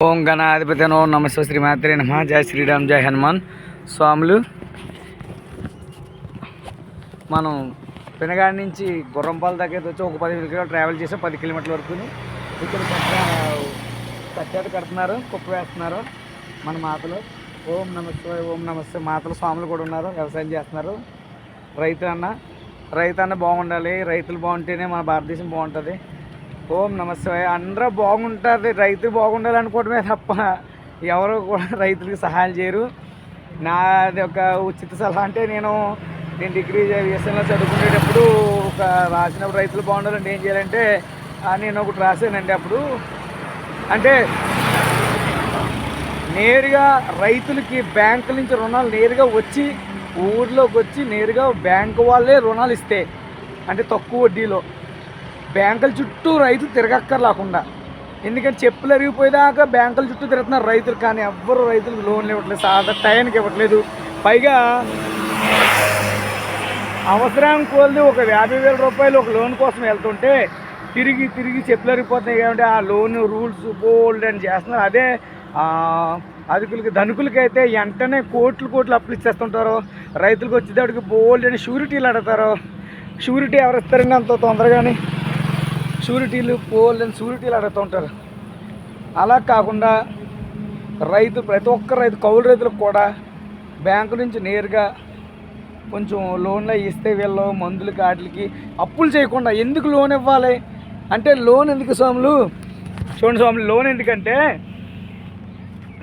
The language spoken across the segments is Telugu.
ఓం గణాధిపతి ఓం నమస్తే శ్రీమాత్రే నమ. జై శ్రీరామ్, జై హనుమాన్. స్వాములు, మనం పినగాడి నుంచి గుర్రంపాల దగ్గర వచ్చి ఒక 10 కిలోమీటర్లు ట్రావెల్ చేసి 10 కిలోమీటర్ల వరకు ఇక్కడ కట్టేది కడుతున్నారు, కుప్ప వేస్తున్నారు మన మాతలు. ఓం నమస్తే, ఓం నమస్తే. మాతలు స్వాములు కూడా ఉన్నారు, వ్యవసాయం చేస్తున్నారు. రైతు అన్న బాగుండాలి, రైతులు బాగుంటేనే మన భారతదేశం బాగుంటుంది. ఓం నమస్తే. అందరూ బాగుంటుంది, రైతు బాగుండాలి అనుకోవడమే తప్ప ఎవరు కూడా రైతులకు సహాయం చేయరు. నాది ఒక ఉచిత సలహా అంటే నేను డిగ్రీ విఎస్ఎన్లో చదువుకునేటప్పుడు రాసినప్పుడు రైతులు బాగుండాలంటే ఏం చేయాలంటే నేను ఒకటి రాశానండి. అప్పుడు అంటే నేరుగా రైతులకి బ్యాంకుల నుంచి రుణాలు నేరుగా వచ్చి ఊర్లోకి వచ్చి నేరుగా బ్యాంకు వాళ్ళే రుణాలు ఇస్తే, అంటే తక్కువ వడ్డీలో, బ్యాంకుల చుట్టూ రైతు తిరగక్కర్లేకుండా. ఎందుకంటే చెప్పులు అరిగిపోయేదాకా బ్యాంకుల చుట్టూ తిరుగుతున్నారు రైతులు, కానీ ఎవ్వరు రైతులకు లోన్లు ఇవ్వట్లేదు, టైంకి ఇవ్వట్లేదు. పైగా అవసరానికి కోల్ది ఒక 50,000 రూపాయలు ఒక లోన్ కోసం వెళ్తుంటే తిరిగి చెప్పులు అరిగిపోతున్నాయి కాబట్టి ఆ లోన్ రూల్స్ బోల్డ్ అని చేస్తున్నారు. అదే ధనికులకి అయితే వెంటనే కోట్లు అప్పులు ఇచ్చేస్తుంటారు. రైతులకు వచ్చేటప్పటికి బోల్డ్ అని షూరిటీలు అడుగుతారు. షూరిటీ ఎవరు ఇస్తారండి అంత తొందరగానే? షూరిటీలు అడుగుతూ ఉంటారు. అలా కాకుండా ప్రతి ఒక్క రైతు, కౌలు రైతులకు కూడా బ్యాంకు నుంచి నేరుగా కొంచెం లోన్లు ఇస్తే వీళ్ళు మందులకి వాటికి అప్పులు చేయకుండా. ఎందుకు లోన్ ఇవ్వాలి అంటే, లోన్ ఎందుకు స్వాములు? చూడండి స్వాములు, లోన్ ఎందుకంటే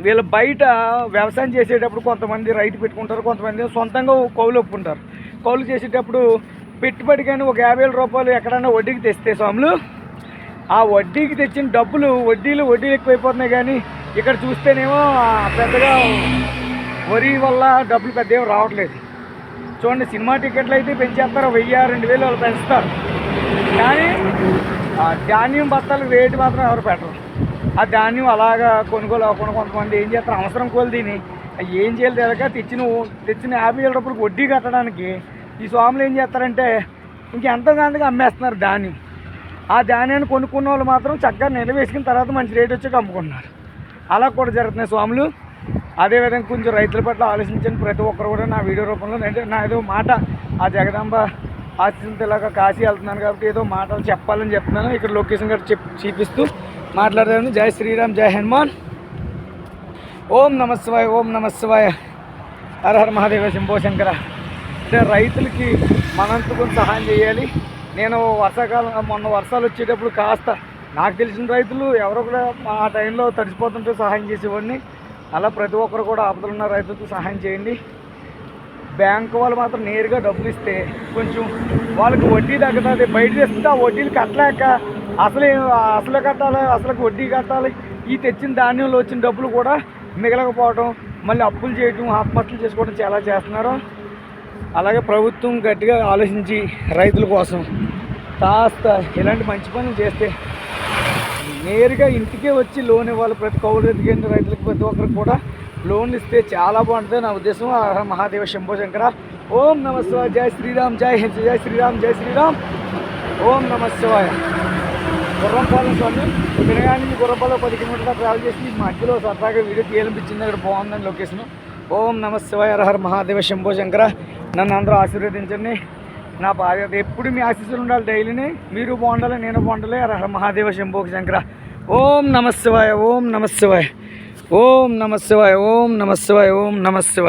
వీళ్ళు బయట వ్యవసాయం చేసేటప్పుడు కొంతమంది రైతు పెట్టుకుంటారు, కొంతమంది సొంతంగా కౌలు ఒప్పుకుంటారు. కౌలు చేసేటప్పుడు పెట్టుబడి కానీ ఒక 50,000 రూపాయలు ఎక్కడన్నా వడ్డీకి తెస్తే స్వాములు, ఆ వడ్డీకి తెచ్చిన డబ్బులు వడ్డీలు ఎక్కువైపోతున్నాయి. కానీ ఇక్కడ చూస్తేనేమో పెద్దగా వరి వల్ల డబ్బులు పెద్ద ఏమో రావట్లేదు. చూడండి, సినిమా టికెట్లు అయితే పెంచేస్తారు, 1000-2000 వాళ్ళు పెంచుతారు. కానీ ధాన్యం బస్తాలు రేటు మాత్రం ఎవరు పెట్టరు. ఆ ధాన్యం అలాగా కొనుగోలు అవ్వకుండా కొంతమంది ఏం చేస్తారు, అవసరం కోలు తిని ఏం చేయాలి తెలియక తెచ్చిన 50,000 రూపాయలకు వడ్డీ కట్టడానికి ఈ స్వాములు ఏం చేస్తారంటే ఇంకెంతోగాంతగా అమ్మేస్తున్నారు ధాన్యం. ఆ ధాన్యాన్ని కొనుక్కున్న వాళ్ళు మాత్రం చక్కగా నిలవేసుకున్న తర్వాత మంచి రేటు వచ్చాక అమ్ముకుంటున్నారు. అలా కూడా జరుగుతున్నాయి స్వాములు. అదేవిధంగా కొంచెం రైతుల పట్ల ఆలోచించండి ప్రతి ఒక్కరు కూడా. నా వీడియో రూపంలో అంటే నా ఏదో మాట, ఆ జగదాంబ ఆశించే ఇలాగా కాశీ వెళ్తున్నాను కాబట్టి ఏదో మాటలు చెప్పాలని చెప్తున్నాను. ఇక్కడ లొకేషన్ కూడా చూపిస్తూ మాట్లాడదాను. జై శ్రీరామ్, జై హనుమాన్. ఓం నమశివాయ, ఓం నమశివాయ. హర హర మహాదేవ, శంభో శంకర. అంటే రైతులకి మనంత కొంచెం సహాయం చేయాలి. నేను మొన్న వర్షాలు వచ్చేటప్పుడు కాస్త నాకు తెలిసిన రైతులు ఎవరో కూడా ఆ టైంలో తడిసిపోతుంటే సహాయం చేసేవాడిని. అలా ప్రతి ఒక్కరు కూడా ఆపదలున్న రైతులకు సహాయం చేయండి. బ్యాంకు వాళ్ళు మాత్రం నేరుగా డబ్బులు ఇస్తే కొంచెం వాళ్ళకి వడ్డీ తగ్గుతుంది. బయట తెస్తుంటే ఆ వడ్డీలు కట్టలేక అసలు కట్టాలి, అసలుకి వడ్డీ కట్టాలి. ఈ తెచ్చిన ధాన్యంలో వచ్చిన డబ్బులు కూడా మిగలకపోవడం, మళ్ళీ అప్పులు చేయడం, ఆత్మహత్యలు చేసుకోవడం చాలా చేస్తున్నారు. అలాగే ప్రభుత్వం గట్టిగా ఆలోచించి రైతుల కోసం కాస్త ఇలాంటి మంచి పనులు చేస్తే నేరుగా ఇంటికే వచ్చి లోన్ ఇవ్వాలి. ప్రతి కౌలు రైతులకు ప్రతి ఒక్కరికి కూడా లోన్లు ఇస్తే చాలా బాగుంటుంది నా ఉద్దేశం. మహాదేవ, శంభో శంకర. ఓం నమ శివాయ. జై శ్రీరామ్, జై శ్రీరామ్, జై శ్రీరామ్. ఓం నమ శివాయ. గుర్రంపాలెం స్వామి, పినగాడి నుంచి గుర్రంపాలెం 10 కిలోమీటర్లు ట్రావెల్ చేసి మధ్యలో సరదాగా వీడియో తీయాలనిపించింది. అక్కడ బాగుందని లొకేషన్. ఓం నమ శివాయ. హర మహాదేవ, శంభో శంకర. నన్ను అందరూ ఆశీర్వదించండి. నా భార్య ఎప్పుడు మీ ఆశీస్సులు ఉండాలి. డైలీని మీరు బాగుండాలి, నేను బాగుండాలి. హర మహాదేవ, శంభో శంకర. ఓం నమ శివాయ, ఓం నమ శివాయ, ఓం నమ శివాయ, ఓం నమ శివాయ, ఓం నమ శివాయ.